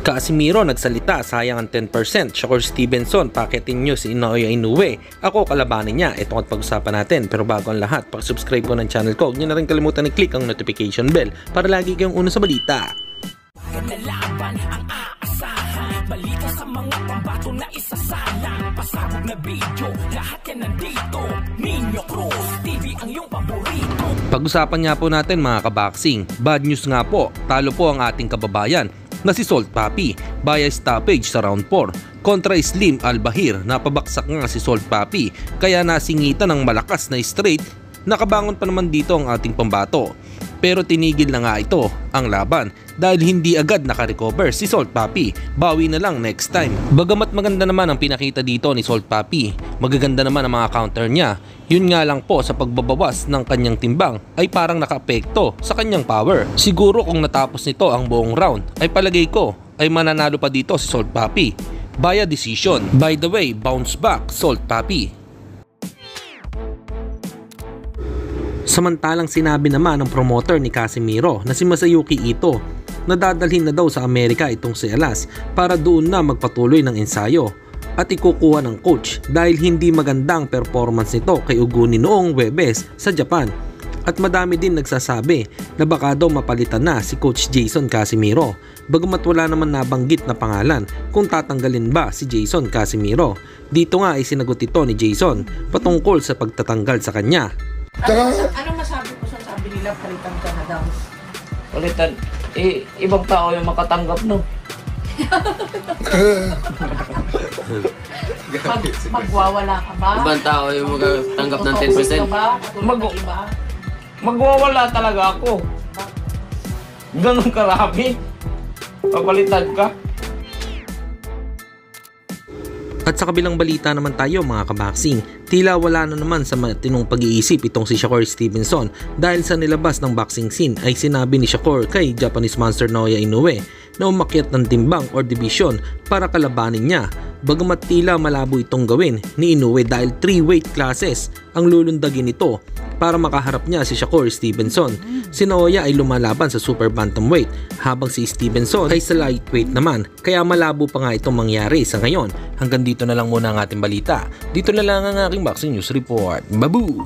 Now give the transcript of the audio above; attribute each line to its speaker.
Speaker 1: Casimiro nagsalita, sayang ang 10%. Shakur Stevenson, paketin nyo si Naoya Inoue. Ako kalabanin niya. Ito ang pag-usapan natin. Pero bago ang lahat, subscribe po ng channel ko. Huwag nyo na rin kalimutan i-click ang notification bell para lagi kayong una sa balita.
Speaker 2: Nalaban ang aasahan, balita sa mga pambato na isasalang, pasabog na video, lahat yan nandito. Minyo Cruz TV ang iyong paborito. Pag-usapan nga po natin mga kaboxing. Bad news nga po, talo po ang ating kababayan na si Salt Papi via stoppage sa round 4 kontra Slim Albahir. Napabaksak nga si Salt Papi kaya nasingitan ng malakas na straight. Nakabangon pa naman dito ang ating pambato, pero tinigil na nga ito ang laban dahil hindi agad nakarecover si Salt Papi. Bawi na lang next time. Bagamat maganda naman ang pinakita dito ni Salt Papi, magaganda naman ang mga counter niya, yun nga lang po sa pagbabawas ng kanyang timbang ay parang nakaapekto sa kanyang power. Siguro kung natapos nito ang buong round ay palagay ko ay mananalo pa dito si Salt Papi via decision. By the way, bounce back Salt Papi. Samantalang sinabi naman ng promoter ni Casimiro na si Masayuki Ito na dadalhin na daw sa Amerika itong si Alas para doon na magpatuloy ng ensayo at ikukuha ng coach dahil hindi magandang performance nito kay Uguni noong Webes sa Japan. At madami din nagsasabi na baka daw mapalitan na si Coach Jason Casimiro, bagamat wala naman nabanggit na pangalan kung tatanggalin ba si Jason Casimiro. Dito nga ay sinagot ito ni Jason patungkol sa pagtatanggal sa kanya.
Speaker 3: Anong masabi ko sa sabi nila palitan ka na daw?
Speaker 4: Palitan? Ibang tao yung makatanggap, no?
Speaker 3: Magwawala ka ba?
Speaker 4: Ibang tao yung makatanggap ng 10%? Magwawala talaga ako. Ganun karami. Papalitan ka.
Speaker 1: At sa kabilang balita naman tayo mga kaboxing, tila wala na naman sa matinong pag-iisip itong si Shakur Stevenson dahil sa nilabas ng boxing scene ay sinabi ni Shakur kay Japanese monster Naoya Inoue na umakyat ng timbang or division para kalabanin niya. Bagamat tila malabo itong gawin ni Inoue dahil 3 weight classes ang lulundagin nito para makaharap niya si Shakur Stevenson. Si Naoya ay lumalaban sa super bantamweight habang si Stevenson ay sa lightweight naman, kaya malabo pa nga itong mangyari sa ngayon. Hanggang dito na lang muna ang ating balita. Dito na lang ang aking boxing news report. Babu!